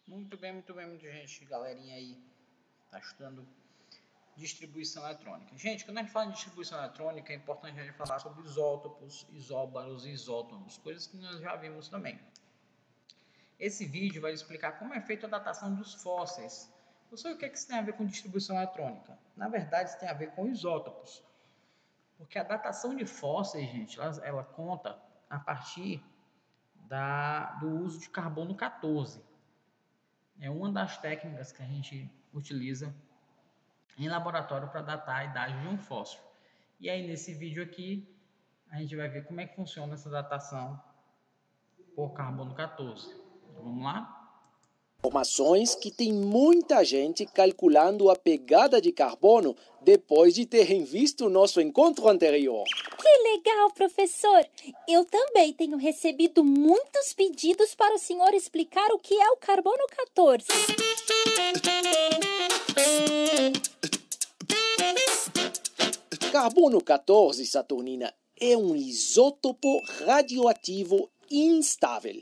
Muito bem, muita gente, galerinha aí, tá estudando distribuição eletrônica. Gente, quando a gente fala em distribuição eletrônica, é importante a gente falar sobre isótopos, isóbaros e isótons, coisas que nós já vimos também. Esse vídeo vai explicar como é feita a datação dos fósseis. Você, o que isso tem a ver com distribuição eletrônica? Na verdade, isso tem a ver com isótopos. Porque a datação de fósseis, gente, ela conta a partir do uso de carbono 14. É uma das técnicas que a gente utiliza em laboratório para datar a idade de um fóssil. E aí nesse vídeo aqui a gente vai ver como é que funciona essa datação por carbono 14. Então, vamos lá? Informações que tem muita gente calculando a pegada de carbono depois de terem visto o nosso encontro anterior. Que legal, professor! Eu também tenho recebido muitos pedidos para o senhor explicar o que é o carbono 14. Carbono 14, Saturnina, é um isótopo radioativo instável.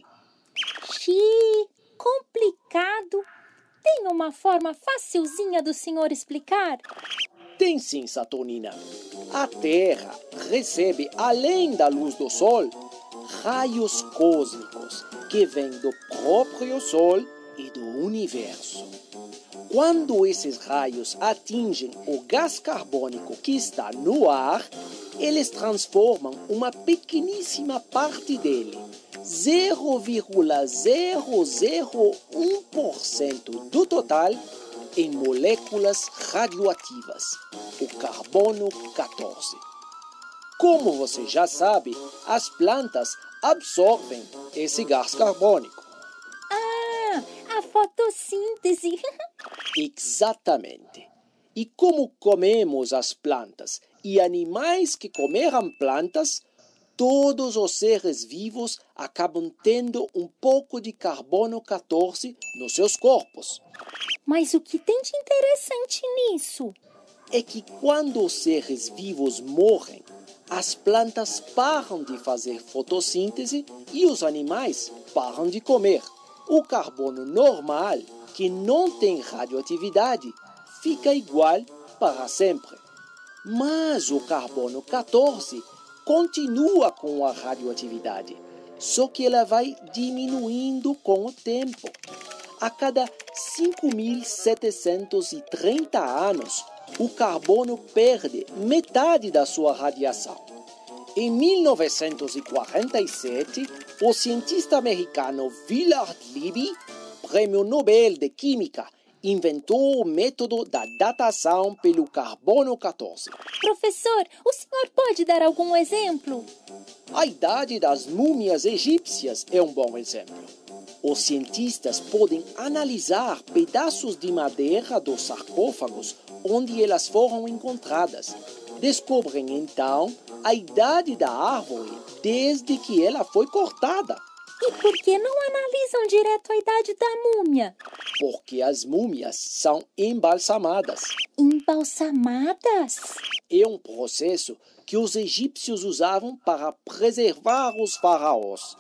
Xiii, complicado. Tem uma forma facilzinha do senhor explicar? Tem sim, Saturnina. A Terra recebe, além da luz do Sol, raios cósmicos que vêm do próprio Sol e do Universo. Quando esses raios atingem o gás carbônico que está no ar, eles transformam uma pequeníssima parte dele, 0,001% do total, em moléculas radioativas, o carbono 14. Como você já sabe, as plantas absorvem esse gás carbônico. Ah, a fotossíntese. Exatamente. E como comemos as plantas e animais que comeram plantas, todos os seres vivos acabam tendo um pouco de carbono 14 nos seus corpos. Mas o que tem de interessante nisso? É que quando os seres vivos morrem, as plantas param de fazer fotossíntese e os animais param de comer. O carbono normal, que não tem radioatividade, fica igual para sempre. Mas o carbono 14 continua com a radioatividade, só que ela vai diminuindo com o tempo. A cada 5.730 anos, o carbono perde metade da sua radiação. Em 1947, o cientista americano Willard Libby, Prêmio Nobel de Química, inventou o método da datação pelo carbono 14. Professor, o senhor pode dar algum exemplo? A idade das múmias egípcias é um bom exemplo. Os cientistas podem analisar pedaços de madeira dos sarcófagos onde elas foram encontradas. Descobrem então a idade da árvore desde que ela foi cortada. E por que não analisam direto a idade da múmia? Porque as múmias são embalsamadas. Embalsamadas? É um processo que os egípcios usavam para preservar os faraós.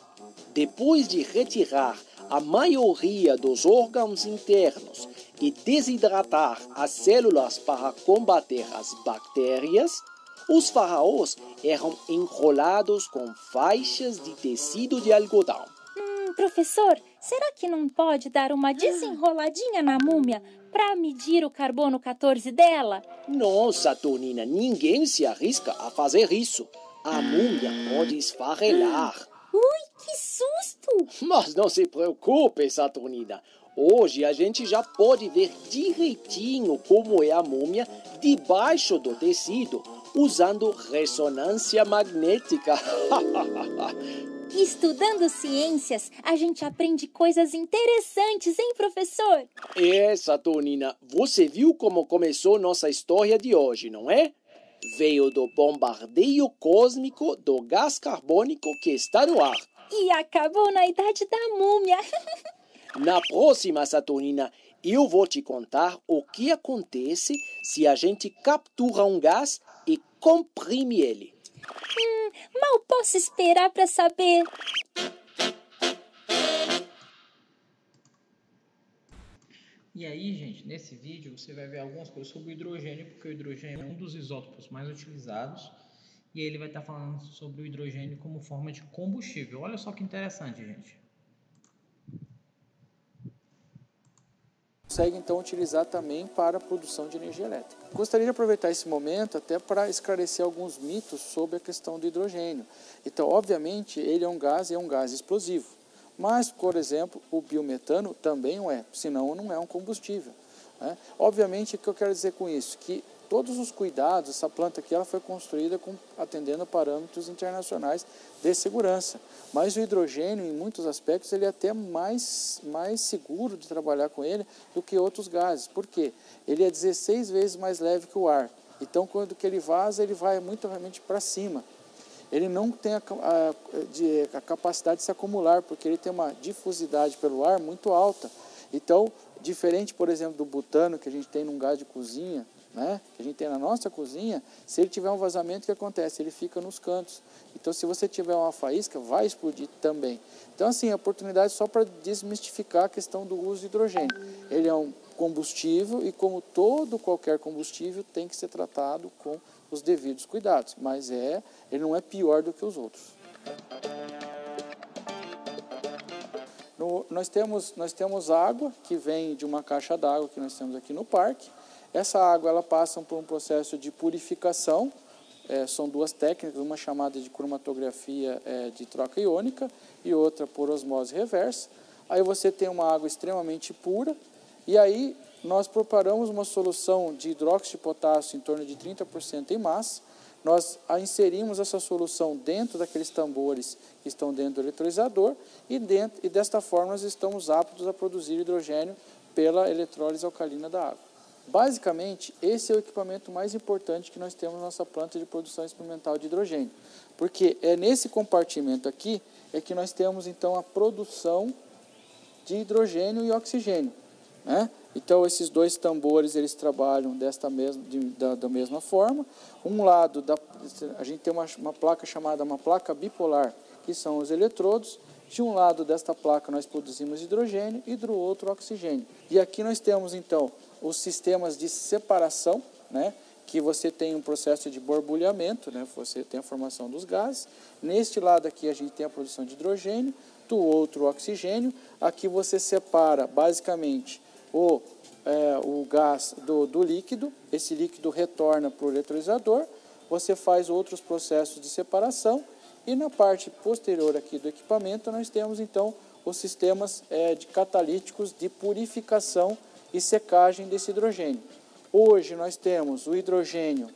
Depois de retirar a maioria dos órgãos internos e desidratar as células para combater as bactérias, os faraós eram enrolados com faixas de tecido de algodão. Professor, será que não pode dar uma desenroladinha na múmia para medir o carbono 14 dela? Não, Saturnina, ninguém se arrisca a fazer isso. A múmia pode esfarelar. Ui, que susto! Mas não se preocupe, Saturnina. Hoje a gente já pode ver direitinho como é a múmia debaixo do tecido, usando ressonância magnética. Estudando ciências, a gente aprende coisas interessantes, hein, professor? É, Saturnina, você viu como começou nossa história de hoje, não é? Veio do bombardeio cósmico do gás carbônico que está no ar. E acabou na idade da múmia. Na próxima, Saturnina, eu vou te contar o que acontece se a gente captura um gás e comprime ele. Mal posso esperar para saber. E aí, gente, nesse vídeo você vai ver algumas coisas sobre o hidrogênio, porque o hidrogênio é um dos isótopos mais utilizados e ele vai estar falando sobre o hidrogênio como forma de combustível. Olha só que interessante, gente. Consegue então utilizar também para a produção de energia elétrica. Gostaria de aproveitar esse momento até para esclarecer alguns mitos sobre a questão do hidrogênio. Então, obviamente, ele é um gás e é um gás explosivo. Mas, por exemplo, o biometano também o é, senão não é um combustível. Né? Obviamente, o que eu quero dizer com isso? Que todos os cuidados, essa planta aqui ela foi construída atendendo a parâmetros internacionais de segurança. Mas o hidrogênio, em muitos aspectos, ele é até mais seguro de trabalhar com ele do que outros gases. Por quê? Ele é 16 vezes mais leve que o ar. Então, quando que ele vaza, ele vai muito realmente para cima. Ele não tem a capacidade de se acumular, porque ele tem uma difusidade pelo ar muito alta. Então, diferente, por exemplo, do butano, que a gente tem num gás de cozinha, né, que a gente tem na nossa cozinha, se ele tiver um vazamento, o que acontece? Ele fica nos cantos. Então, se você tiver uma faísca, vai explodir também. Então, assim, a oportunidade só para desmistificar a questão do uso de hidrogênio. Ele é um combustível e, como qualquer combustível, tem que ser tratado com os devidos cuidados, mas ele não é pior do que os outros. Nós temos água que vem de uma caixa d'água que nós temos aqui no parque. Essa água ela passa por um processo de purificação, são duas técnicas, uma chamada de cromatografia de troca iônica e outra por osmose reversa. Aí você tem uma água extremamente pura e aí nós preparamos uma solução de hidróxido de potássio em torno de 30% em massa. Nós inserimos essa solução dentro daqueles tambores que estão dentro do eletrolisador e desta forma nós estamos aptos a produzir hidrogênio pela eletrólise alcalina da água. Basicamente, esse é o equipamento mais importante que nós temos na nossa planta de produção experimental de hidrogênio, porque é nesse compartimento aqui que nós temos então a produção de hidrogênio e oxigênio, né? Então, esses dois tambores, eles trabalham da mesma forma. Um lado, a gente tem uma placa chamada uma placa bipolar, que são os eletrodos. De um lado desta placa, nós produzimos hidrogênio e do outro, oxigênio. E aqui nós temos, então, os sistemas de separação, né? Que você tem um processo de borbulhamento, né? Você tem a formação dos gases. Neste lado aqui, a gente tem a produção de hidrogênio, do outro, o oxigênio. Aqui você separa, basicamente, o gás do líquido, esse líquido retorna para o eletrolisador, você faz outros processos de separação e na parte posterior aqui do equipamento nós temos então os sistemas de catalíticos de purificação e secagem desse hidrogênio. Hoje nós temos o hidrogênio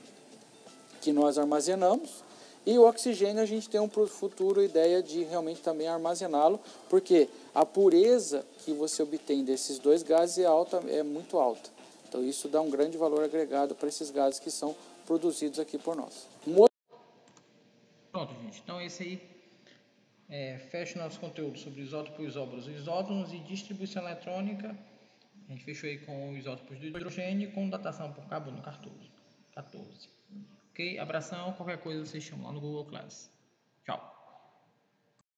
que nós armazenamos e o oxigênio a gente tem para o futuro ideia de realmente também armazená-lo, porque a pureza que você obtém desses dois gases é muito alta. Então isso dá um grande valor agregado para esses gases que são produzidos aqui por nós. Pronto, gente. Então esse aí fecha o nosso conteúdo sobre isótopos, isótopos e distribuição eletrônica. A gente fechou aí com os isótopos do hidrogênio com datação por carbono 14. Ok? Abração. Qualquer coisa vocês chamam lá no Google Class. Tchau.